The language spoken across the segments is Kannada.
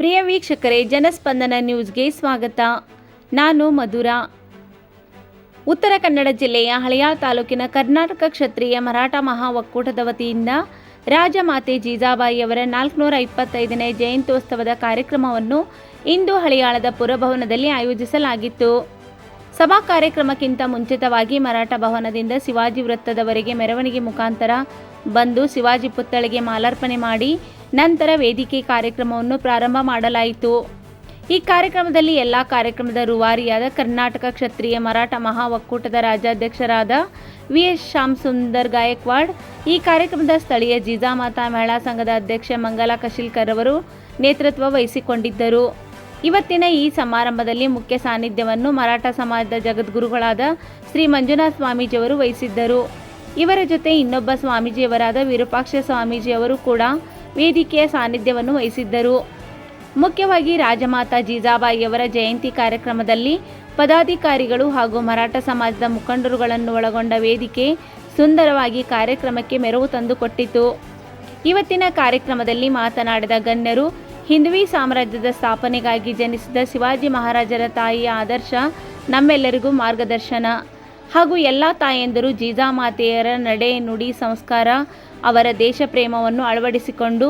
ಪ್ರಿಯ ವೀಕ್ಷಕರೇ, ಜನಸ್ಪಂದನ ನ್ಯೂಸ್ಗೆ ಸ್ವಾಗತ. ನಾನು ಮಧುರಾ. ಉತ್ತರ ಕನ್ನಡ ಜಿಲ್ಲೆಯ ಹಳಿಯಾಳ ತಾಲೂಕಿನ ಕರ್ನಾಟಕ ಕ್ಷತ್ರಿಯ ಮರಾಠ ಮಹಾ ಒಕ್ಕೂಟದ ವತಿಯಿಂದ ರಾಜಮಾತೆ ಜೀಜಾಬಾಯಿಯವರ 425ನೇ ಜಯಂತ್ಯೋತ್ಸವದ ಕಾರ್ಯಕ್ರಮವನ್ನು ಇಂದು ಹಳಿಯಾಳದ ಪುರಭವನದಲ್ಲಿ ಆಯೋಜಿಸಲಾಗಿತ್ತು. ಸಭಾ ಕಾರ್ಯಕ್ರಮಕ್ಕಿಂತ ಮುಂಚಿತವಾಗಿ ಮರಾಠ ಭವನದಿಂದ ಶಿವಾಜಿ ವೃತ್ತದವರೆಗೆ ಮೆರವಣಿಗೆ ಮುಖಾಂತರ ಬಂದು ಶಿವಾಜಿ ಪುತ್ಥಳಿಗೆ ಮಾಲಾರ್ಪಣೆ ಮಾಡಿ ನಂತರ ವೇದಿಕೆ ಕಾರ್ಯಕ್ರಮವನ್ನು ಪ್ರಾರಂಭ ಮಾಡಲಾಯಿತು. ಈ ಕಾರ್ಯಕ್ರಮದಲ್ಲಿ ಎಲ್ಲ ಕಾರ್ಯಕ್ರಮದ ರೂವಾರಿಯಾದ ಕರ್ನಾಟಕ ಕ್ಷತ್ರಿಯ ಮರಾಠ ಮಹಾ ಒಕ್ಕೂಟದ ರಾಜ್ಯಾಧ್ಯಕ್ಷರಾದ ವಿ.ಎಸ್. ಶ್ಯಾಮಸುಂದರ್ ಗಾಯಕ್ವಾಡ್, ಈ ಕಾರ್ಯಕ್ರಮದ ಸ್ಥಳೀಯ ಜೀಜಾಮಾತಾ ಮಹಿಳಾ ಸಂಘದ ಅಧ್ಯಕ್ಷ ಮಂಗಲಾ ಕಶಿಲ್ಕರ್ ಅವರು ನೇತೃತ್ವ ವಹಿಸಿಕೊಂಡಿದ್ದರು. ಇವತ್ತಿನ ಈ ಸಮಾರಂಭದಲ್ಲಿ ಮುಖ್ಯ ಸಾನ್ನಿಧ್ಯವನ್ನು ಮರಾಠ ಸಮಾಜದ ಜಗದ್ಗುರುಗಳಾದ ಶ್ರೀ ಮಂಜುನಾಥ ಸ್ವಾಮೀಜಿಯವರು ವಹಿಸಿದ್ದರು. ಇವರ ಜೊತೆ ಇನ್ನೊಬ್ಬ ಸ್ವಾಮೀಜಿಯವರಾದ ವಿರೂಪಾಕ್ಷ ಸ್ವಾಮೀಜಿಯವರು ಕೂಡ ವೇದಿಕೆಯ ಸಾನ್ನಿಧ್ಯವನ್ನು ವಹಿಸಿದ್ದರು. ಮುಖ್ಯವಾಗಿ ರಾಜಮಾತಾ ಜೀಜಾಬಾಯಿಯವರ ಜಯಂತಿ ಕಾರ್ಯಕ್ರಮದಲ್ಲಿ ಪದಾಧಿಕಾರಿಗಳು ಹಾಗೂ ಮರಾಠ ಸಮಾಜದ ಮುಖಂಡರುಗಳನ್ನು ಒಳಗೊಂಡ ವೇದಿಕೆ ಸುಂದರವಾಗಿ ಕಾರ್ಯಕ್ರಮಕ್ಕೆ ಮೆರುಗು ತಂದುಕೊಟ್ಟಿತು. ಇವತ್ತಿನ ಕಾರ್ಯಕ್ರಮದಲ್ಲಿ ಮಾತನಾಡಿದ ಗಣ್ಯರು, ಹಿಂದವಿ ಸಾಮ್ರಾಜ್ಯದ ಸ್ಥಾಪನೆಗಾಗಿ ಜನಿಸಿದ ಶಿವಾಜಿ ಮಹಾರಾಜರ ತಾಯಿಯ ಆದರ್ಶ ನಮ್ಮೆಲ್ಲರಿಗೂ ಮಾರ್ಗದರ್ಶನ ಹಾಗೂ ಎಲ್ಲ ತಾಯಂದಿರು ಜೀಜಾಮಾತೆಯರ ನಡೆ, ನುಡಿ, ಸಂಸ್ಕಾರ, ಅವರ ದೇಶ ಪ್ರೇಮವನ್ನು ಅಳವಡಿಸಿಕೊಂಡು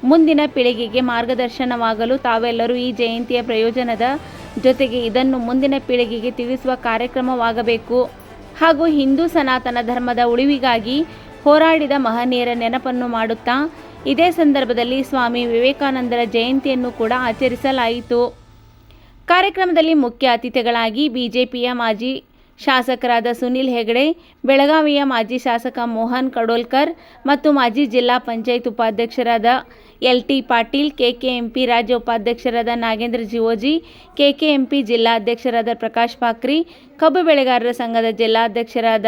ಮುಂದಿನ ಪೀಳಿಗೆಗೆ ಮಾರ್ಗದರ್ಶನವಾಗಲು ತಾವೆಲ್ಲರೂ ಈ ಜಯಂತಿಯ ಪ್ರಯೋಜನದ ಜೊತೆಗೆ ಇದನ್ನು ಮುಂದಿನ ಪೀಳಿಗೆಗೆ ತಿಳಿಸುವ ಕಾರ್ಯಕ್ರಮವಾಗಬೇಕು ಹಾಗೂ ಹಿಂದೂ ಸನಾತನ ಧರ್ಮದ ಉಳಿವಿಗಾಗಿ ಹೋರಾಡಿದ ಮಹನೀಯರ ನೆನಪನ್ನು ಮಾಡುತ್ತಾ ಇದೇ ಸಂದರ್ಭದಲ್ಲಿ ಸ್ವಾಮಿ ವಿವೇಕಾನಂದರ ಜಯಂತಿಯನ್ನು ಕೂಡ ಆಚರಿಸಲಾಯಿತು. ಕಾರ್ಯಕ್ರಮದಲ್ಲಿ ಮುಖ್ಯ ಅತಿಥಿಗಳಾಗಿ ಬಿಜೆಪಿಯ ಮಾಜಿ ಶಾಸಕರಾದ ಸುನಿಲ್ ಹೆಗಡೆ, ಬೆಳಗಾವಿಯ ಮಾಜಿ ಶಾಸಕ ಮೋಹನ್ ಕಡೋಲ್ಕರ್ ಮತ್ತು ಮಾಜಿ ಜಿಲ್ಲಾ ಪಂಚಾಯತ್ ಉಪಾಧ್ಯಕ್ಷರಾದ ಎಲ್.ಟಿ. ಪಾಟೀಲ್, ಕೆಕೆಎಂಪಿ ರಾಜ್ಯ ಉಪಾಧ್ಯಕ್ಷರಾದ ನಾಗೇಂದ್ರ ಜಿವೋಜಿ, ಕೆಕೆಎಂಪಿ ಜಿಲ್ಲಾಧ್ಯಕ್ಷರಾದ ಪ್ರಕಾಶ್ ಪಾಕ್ರಿ, ಕಬ್ಬು ಬೆಳೆಗಾರರ ಸಂಘದ ಜಿಲ್ಲಾಧ್ಯಕ್ಷರಾದ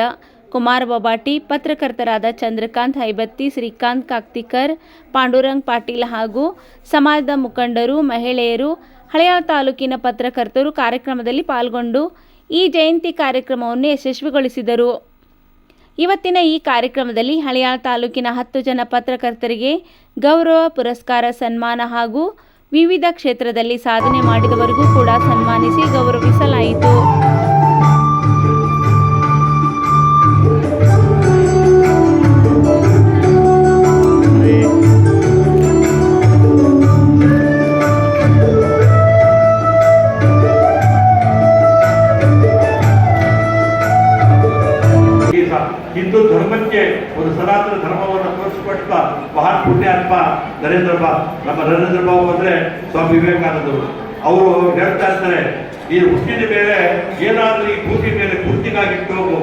ಕುಮಾರ್ ಬೊಬಾಟಿ, ಪತ್ರಕರ್ತರಾದ ಚಂದ್ರಕಾಂತ್ ಹೈಬತ್ತಿ, ಶ್ರೀಕಾಂತ್ ಕಾಕ್ತಿಕರ್, ಪಾಂಡುರಂಗ್ ಪಾಟೀಲ್ ಹಾಗೂ ಸಮಾಜದ ಮುಖಂಡರು, ಮಹಿಳೆಯರು, ಹಳಿಯಾಳ ತಾಲೂಕಿನ ಪತ್ರಕರ್ತರು ಕಾರ್ಯಕ್ರಮದಲ್ಲಿ ಪಾಲ್ಗೊಂಡು ಈ ಜಯಂತಿ ಕಾರ್ಯಕ್ರಮವನ್ನು ಯಶಸ್ವಿಗೊಳಿಸಿದರು. ಇವತ್ತಿನ ಈ ಕಾರ್ಯಕ್ರಮದಲ್ಲಿ ಹಳಿಯಾಳ ತಾಲೂಕಿನ 10 ಜನ ಪತ್ರಕರ್ತರಿಗೆ ಗೌರವ ಪುರಸ್ಕಾರ, ಸನ್ಮಾನ ಹಾಗೂ ವಿವಿಧ ಕ್ಷೇತ್ರದಲ್ಲಿ ಸಾಧನೆ ಮಾಡಿದವರಿಗೂ ಕೂಡ ಸನ್ಮಾನಿಸಿ ಗೌರವಿಸಲಾಯಿತು. ಹಿಂದೂ ಧರ್ಮಕ್ಕೆ ಒಂದು ಸನಾತನ ಧರ್ಮವನ್ನು ತೋರಿಸಿಕೊಟ್ಟ ಮಹಾನ್ ಪುಣ್ಯಾತ್ಮ ನರೇಂದ್ರ ಬಾಬು ಅಂದ್ರೆ ಸ್ವಾಮಿ ವಿವೇಕಾನಂದರು. ಅವರು ಹೇಳ್ತಾ ಇರ್ತಾರೆ, ಈ ಹುಟ್ಟಿದ ಮೇಲೆ ಏನಾದ್ರೂ ಈ ಭೂಮಿ ಮೇಲೆ ಪೂರ್ತಿಗಾಗಿಟ್ಟು ಹೋಗು,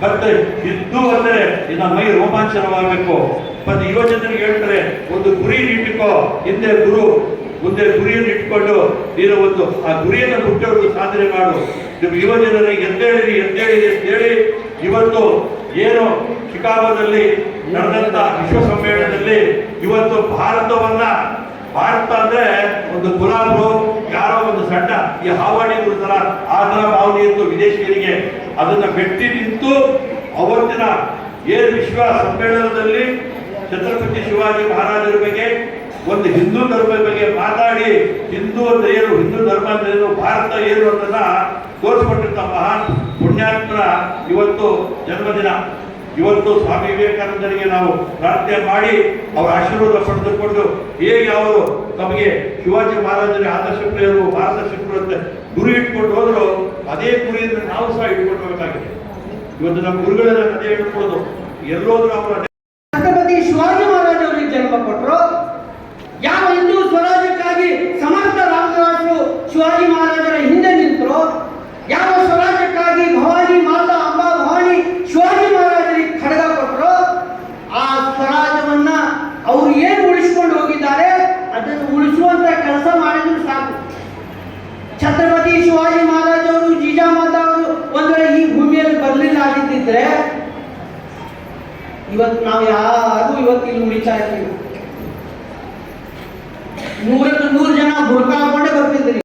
ಮತ್ತೆ ಹಿಂದೂ ಅಂದ್ರೆ ಇನ್ನ ಮೈ ರೋಮಾಂಚನವಾಗಬೇಕು. ಮತ್ತೆ ಯುವಜನರಿಗೆ ಹೇಳ್ತಾರೆ, ಒಂದು ಗುರಿ ಇಟ್ಟುಕೋ, ಹಿಂದೆ ಗುರು ಮುಂದೆ ಗುರಿಯನ್ನು ಇಟ್ಕೊಂಡು ನೀನು ಒಂದು ಆ ಗುರಿಯನ್ನು ಮುಟ್ಟೋದು ಸಾಧನೆ ಮಾಡು. ನೀವು ಯುವಜನರಿಗೆ ಎದ್ದೇಳಿರಿ ಅಂತೇಳಿ ಇವತ್ತು ಏನು ಶಿಕಾಗೋದಲ್ಲಿ ನಡೆದಂತ ವಿಶ್ವ ಸಮ್ಮೇಳನದಲ್ಲಿ ಇವತ್ತು ಭಾರತ ಅಂದ್ರೆ ಒಂದು ಗುಲಾಬರು, ಯಾರೋ ಒಂದು ಸಣ್ಣ ಈ ಹಾವಾಡಿ ತರ ಆ ತರ ಭಾವನೆ ಇತ್ತು ವಿದೇಶಿಯರಿಗೆ. ಅದನ್ನ ಮೆಟ್ಟಿ ನಿಂತು ಅವತ್ತಿನ ಏನು ವಿಶ್ವ ಸಮ್ಮೇಳನದಲ್ಲಿ ಛತ್ರಪತಿ ಶಿವಾಜಿ ಮಹಾರಾಜರ ಬಗ್ಗೆ, ಒಂದು ಹಿಂದೂ ಧರ್ಮದ ಬಗ್ಗೆ ಮಾತಾಡಿ ಹಿಂದೂ ಅಂತ ಏನು, ಹಿಂದೂ ಧರ್ಮ ಅಂತ ಏನು, ಭಾರತ ಏನು ಅನ್ನೋದನ್ನ ತೋರಿಸ್ಕೊಟ್ಟಿರ್ತ ಮಹಾನ್ ಪುಣ್ಯಾತ್ಮರ ಇವತ್ತು ಜನ್ಮದಿನ. ಇವತ್ತು ಸ್ವಾಮಿ ವಿವೇಕಾನಂದರಿಗೆ ನಾವು ಪ್ರಾರ್ಥನೆ ಮಾಡಿ ಅವರ ಆಶೀರ್ವಾದ ಪಡೆದುಕೊಂಡು ಹೇಗೆ ಅವರು ನಮಗೆ ಶಿವಾಜಿ ಮಹಾರಾಜರ ಆದರ್ಶ ಪ್ರಿಯರು, ಮಾರ್ಗದರ್ಶಕರು ಅಂತ ಗುರಿ ಇಟ್ಕೊಂಡು ಹೋದ್ರು, ಅದೇ ಗುರಿಯಿಂದ ನಾವು ಸಹ ಇಟ್ಕೊಂಡು ಹೋಗಬೇಕಾಗಿದೆ. ಇವತ್ತು ನಮ್ಮ ಗುರುಗಳೆಲ್ಲ ಅದೇ ಇಟ್ಕೊಳ್ಳೋದು. ಎಲ್ಲೋದ್ರು ಅವರ ಛತ್ರಪತಿ ಶಿವಾಜಿ ಮಹಾರಾಜ ಅವರಿಗೆ ಜನ್ಮ ಕೊಟ್ಟರು. ಯಾವ ಹಿಂದೂ ಸ್ವರಾಜ್ಯಕ್ಕಾಗಿ ಸಮರ್ಥ ರಾಮದಾಸರು ಶಿವಾಜಿ ಮಹಾರಾಜರ ಹಿಂದೆ ನಿಂತರು, ಯಾವ ಸ್ವರಾಜ್ಯಕ್ಕಾಗಿ ಭವಾನಿ ಮಾತಾ ಅಂಬಾ ಭವಾನಿ ಶಿವಾಜಿ ಮಹಾರಾಜರಿಗೆ ಖಡ್ಗ ಕೊಟ್ಟರು, ಆ ಸ್ವರಾಜ್ಯವನ್ನ ಅವರು ಏನು ಉಳಿಸಿಕೊಂಡು ಹೋಗಿದ್ದಾರೆ ಅದನ್ನು ಉಳಿಸುವಂತ ಕೆಲಸ ಮಾಡಿದ್ರು ಸಾಕು. ಛತ್ರಪತಿ ಶಿವಾಜಿ ಮಹಾರಾಜ ಅವರು, ಜೀಜಾಮಾತಾ ಅವರು ಒಂದು ವೇಳೆ ಈ ಭೂಮಿಯಲ್ಲಿ ಬರಲಿಲ್ಲ ಆಗಿದ್ದಿದ್ರೆ ಇವತ್ತು ನಾವು ಯಾರು ಇವತ್ತು ಇಲ್ಲಿ ಉಳಿತಾ ಇರ್ತೀವಿ. 100 ಜನ ಬುಡ್ಕಾಕೊಂಡೆ